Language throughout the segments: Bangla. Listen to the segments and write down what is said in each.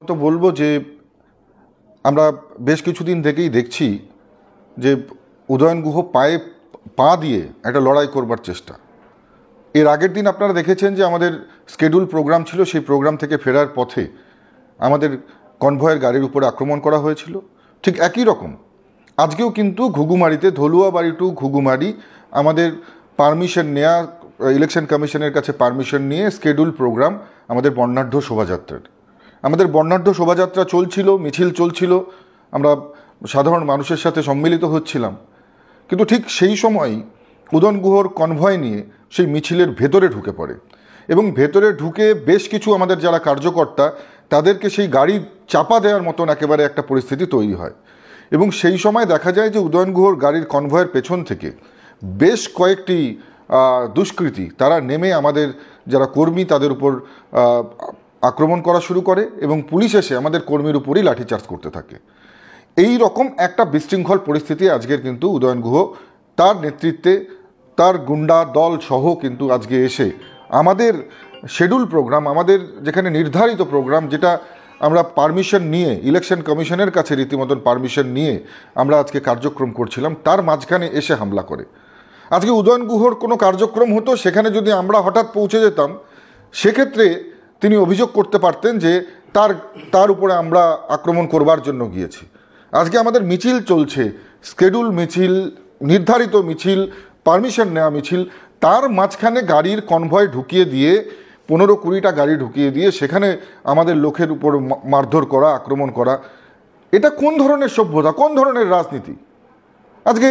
তো বলবো যে আমরা বেশ কিছুদিন থেকেই দেখছি যে উদয়ন গুহ পায়ে পা দিয়ে একটা লড়াই করবার চেষ্টা। এর আগের দিন আপনারা দেখেছেন যে আমাদের স্কেডিউল প্রোগ্রাম ছিল, সেই প্রোগ্রাম থেকে ফেরার পথে আমাদের কনভয়ের গাড়ির উপরে আক্রমণ করা হয়েছিল। ঠিক একই রকম আজকেও কিন্তু ঘুঘুমারিতে, ধলুয়াবাড়ি টু ঘুঘুমারি আমাদের পারমিশন নেওয়া, ইলেকশন কমিশনের কাছে পারমিশন নিয়ে স্কেডিউল প্রোগ্রাম আমাদের বর্ণাঢ্য শোভাযাত্রার। আমাদের বর্ণাঢ্য শোভাযাত্রা চলছিল, মিছিল চলছিল, আমরা সাধারণ মানুষের সাথে সম্মিলিত হচ্ছিলাম। কিন্তু ঠিক সেই সময়ই উদয়ন গুহর কনভয় নিয়ে সেই মিছিলের ভেতরে ঢুকে পড়ে এবং ভেতরে ঢুকে বেশ কিছু আমাদের যারা কার্যকর্তা তাদেরকে সেই গাড়ি চাপা দেওয়ার মতন একেবারে একটা পরিস্থিতি তৈরি হয়। এবং সেই সময় দেখা যায় যে উদয়ন গুহর গাড়ির কনভয়ের পেছন থেকে বেশ কয়েকটি দুষ্কৃতী তারা নেমে আমাদের যারা কর্মী তাদের উপর আক্রমণ করা শুরু করে এবং পুলিশ এসে আমাদের কর্মীর উপরই লাঠিচার্জ করতে থাকে। এই রকম একটা বিশৃঙ্খল পরিস্থিতি আজকের কিন্তু উদয়ন গুহ তার নেতৃত্বে তার গুন্ডা দল সহ কিন্তু আজকে এসে আমাদের শেডিউল প্রোগ্রাম, আমাদের যেখানে নির্ধারিত প্রোগ্রাম, যেটা আমরা পারমিশন নিয়ে ইলেকশন কমিশনের কাছে রীতিমতন পারমিশন নিয়ে আমরা আজকে কার্যক্রম করছিলাম, তার মাঝখানে এসে হামলা করে। আজকে উদয়ন গুহর কোনো কার্যক্রম হতো, সেখানে যদি আমরা হঠাৎ পৌঁছে যেতাম সেক্ষেত্রে তিনি অভিযোগ করতে পারতেন যে তার উপরে আমরা আক্রমণ করবার জন্য গিয়েছি। আজকে আমাদের মিছিল চলছে, স্কেডিউল মিছিল, নির্ধারিত মিছিল, পারমিশন নেওয়া মিছিল, তার মাঝখানে গাড়ির কনভয় ঢুকিয়ে দিয়ে 15-20টা গাড়ি ঢুকিয়ে দিয়ে সেখানে আমাদের লোকের উপর মারধর করা, আক্রমণ করা, এটা কোন ধরনের সভ্যতা, কোন ধরনের রাজনীতি? আজকে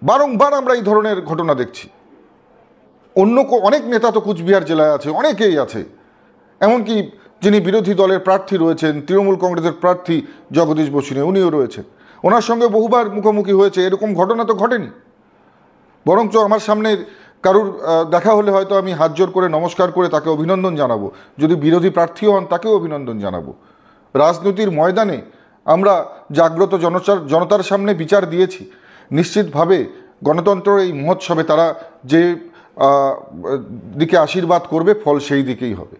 বারংবার আমরা এই ধরনের ঘটনা দেখছি। অনেক নেতা তো কুচবিহার জেলায় আছে, অনেকেই আছে, এমনকি যিনি বিরোধী দলের প্রার্থী রয়েছেন, তৃণমূল কংগ্রেসের প্রার্থী জগদীশ বসুনিয়া, উনিও রয়েছেন, ওনার সঙ্গে বহুবার মুখোমুখি হয়েছে। এরকম ঘটনা তো ঘটেনি, বরঞ্চ আমার সামনে কারুর দেখা হলে হয়তো আমি হাত জোর করে নমস্কার করে তাকে অভিনন্দন জানাবো, যদি বিরোধী প্রার্থীও হন তাকেও অভিনন্দন জানাবো। রাজনীতির ময়দানে আমরা জাগ্রত জনতার সামনে বিচার দিয়েছি। নিশ্চিতভাবে গণতন্ত্রের এই মহোৎসবে তারা যে দিকে আশীর্বাদ করবে, ফল সেই দিকেই হবে।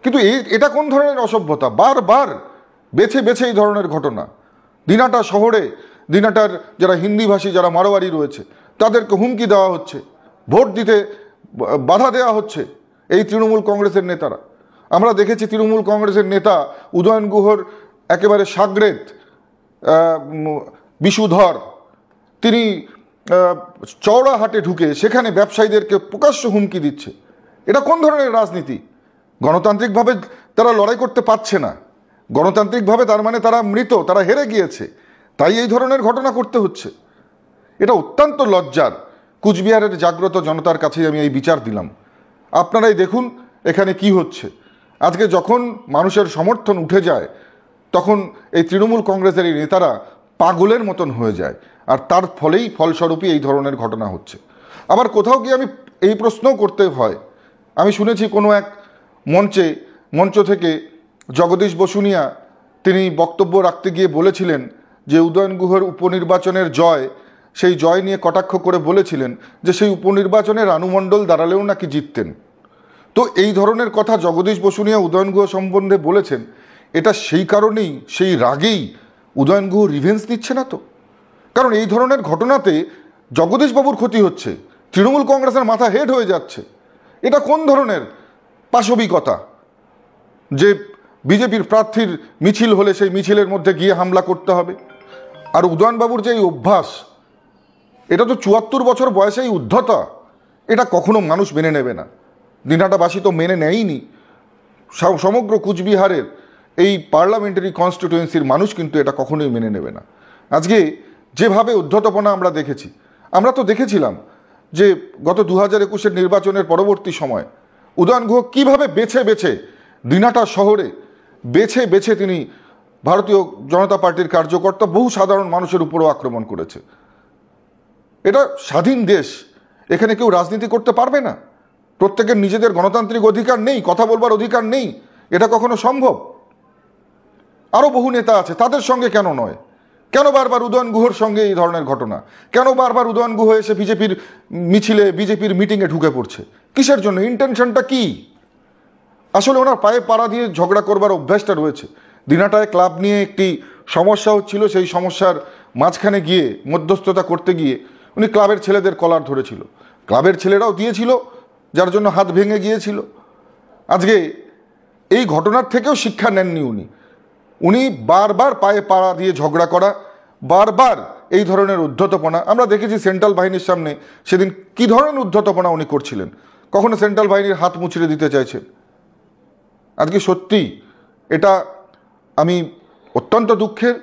কিন্তু এটা কোন ধরনের অসভ্যতা? বারবার বেছে বেছে এই ধরনের ঘটনা। দিনাটা শহরে, দিনাটার যারা হিন্দিভাষী, যারা মারোয়ারি রয়েছে, তাদেরকে হুমকি দেওয়া হচ্ছে, ভোট দিতে বাধা দেওয়া হচ্ছে এই তৃণমূল কংগ্রেসের নেতারা। আমরা দেখেছি তৃণমূল কংগ্রেসের নেতা উদয়ন গুহর একেবারে সাগরেদ বিশুধর, তিনি চওড়াহাটে ঢুকে সেখানে ব্যবসায়ীদেরকে প্রকাশ্য হুমকি দিচ্ছে। এটা কোন ধরনের রাজনীতি? গণতান্ত্রিকভাবে তারা লড়াই করতে পারছে না, গণতান্ত্রিকভাবে তার মানে তারা মৃত, তারা হেরে গিয়েছে, তাই এই ধরনের ঘটনা করতে হচ্ছে। এটা অত্যন্ত লজ্জার। কুচবিহারের জাগ্রত জনতার কাছেই আমি এই বিচার দিলাম। আপনারাই দেখুন এখানে কি হচ্ছে। আজকে যখন মানুষের সমর্থন উঠে যায় তখন এই তৃণমূল কংগ্রেসের এই নেতারা পাগলের মতন হয়ে যায়, আর তার ফলস্বরূপই এই ধরনের ঘটনা হচ্ছে। আবার কোথাও গিয়ে আমি এই প্রশ্নও করতে হয়, আমি শুনেছি কোনো এক মঞ্চ থেকে জগদীশ বসুনিয়া তিনি বক্তব্য রাখতে গিয়ে বলেছিলেন যে উদয়ন গুহর উপনির্বাচনের জয়, সেই জয় নিয়ে কটাক্ষ করে বলেছিলেন যে সেই উপনির্বাচনে রানু মণ্ডল দাঁড়ালেও নাকি জিততেন। তো এই ধরনের কথা জগদীশ বসুনিয়া উদয়ন গুহ সম্বন্ধে বলেছেন, এটা সেই কারণেই, সেই রাগেই উদয়ন গুহ রিভেঞ্জ দিচ্ছে না তো? কারণ এই ধরনের ঘটনাতে জগদীশবাবুর ক্ষতি হচ্ছে, তৃণমূল কংগ্রেসের মাথা হেড হয়ে যাচ্ছে। এটা কোন ধরনের পাশবিকতা যে বিজেপির প্রার্থীর মিছিল হলে সেই মিছিলের মধ্যে গিয়ে হামলা করতে হবে? আর উদয়নবাবুর যে এই অভ্যাস, এটা তো 74 বছর বয়সে এই উদ্ধতা, এটা কখনো মানুষ মেনে নেবে না। দিনাটাবাসী তো মেনে নেয়নি, সমগ্র কুচবিহারের এই পার্লামেন্টারি কনস্টিটিউয়েন্সির মানুষ কিন্তু এটা কখনোই মেনে নেবে না। আজকে যেভাবে উদ্ধতপনা আমরা দেখেছি, আমরা তো দেখেছিলাম যে গত 2021-এর নির্বাচনের পরবর্তী সময় উদয়ন গুহ কীভাবে বেছে বেছে দিনাটা শহরে বেছে বেছে তিনি ভারতীয় জনতা পার্টির কার্যকর্তা, বহু সাধারণ মানুষের উপরও আক্রমণ করেছে। এটা স্বাধীন দেশ, এখানে কেউ রাজনীতি করতে পারবে না? প্রত্যেকের নিজেদের গণতান্ত্রিক অধিকার নেই, কথা বলবার অধিকার নেই? এটা কখনো সম্ভব? আরও বহু নেতা আছে, তাদের সঙ্গে কেন নয়? কেন বারবার উদয়ন গুহর সঙ্গে এই ধরনের ঘটনা? কেন বারবার উদয়ন গুহ এসে বিজেপির মিছিলে, বিজেপির মিটিংয়ে ঢুকে পড়ছে? কিসের জন্য? ইন্টেনশনটা কি? আসলে ওনার পায়ে পাড়া দিয়ে ঝগড়া করবার অভ্যাসটা রয়েছে। দিনাটায় ক্লাব নিয়ে একটি সমস্যা হচ্ছিল, সেই সমস্যার মাঝখানে গিয়ে মধ্যস্থতা করতে গিয়ে উনি ক্লাবের ছেলেদের কলার ধরেছিল, ক্লাবের ছেলেরাও দিয়েছিল, যার জন্য হাত ভেঙে গিয়েছিল। আজকে এই ঘটনার থেকেও শিক্ষা নেননি উনি বারবার পায়ে পাড়া দিয়ে ঝগড়া করা, বারবার এই ধরনের উদ্ধতপনা আমরা দেখেছি। সেন্ট্রাল বাহিনীর সামনে সেদিন কী ধরনের উদ্ধতপনা উনি করছিলেন, কখনো সেন্ট্রাল বাহিনীর হাত মুচড়ে দিতে চাইছেন। আজকে সত্যি এটা আমি অত্যন্ত দুঃখের।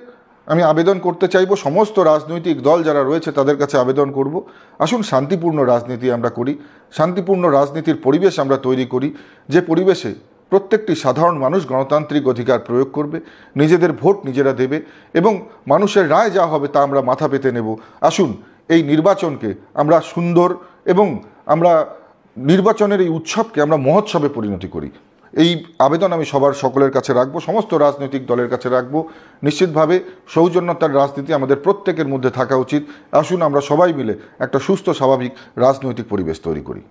আমি আবেদন করতে চাইব সমস্ত রাজনৈতিক দল যারা রয়েছে তাদের কাছে আবেদন করব, আসুন শান্তিপূর্ণ রাজনীতি আমরা করি, শান্তিপূর্ণ রাজনীতির পরিবেশ আমরা তৈরি করি, যে পরিবেশে প্রত্যেকটি সাধারণ মানুষ গণতান্ত্রিক অধিকার প্রয়োগ করবে, নিজেদের ভোট নিজেরা দেবে এবং মানুষের রায় যা হবে তা আমরা মাথা পেতে নেব। আসুন এই নির্বাচনকে আমরা সুন্দর এবং আমরা নির্বাচনের এই উৎসবকে আমরা মহোৎসবে পরিণতি করি। এই আবেদন আমি সকলের কাছে রাখবো, সমস্ত রাজনৈতিক দলের কাছে রাখবো। নিশ্চিতভাবে সৌজন্যতার রাজনীতি আমাদের প্রত্যেকের মধ্যে থাকা উচিত। আসুন আমরা সবাই মিলে একটা সুস্থ স্বাভাবিক রাজনৈতিক পরিবেশ তৈরি করি।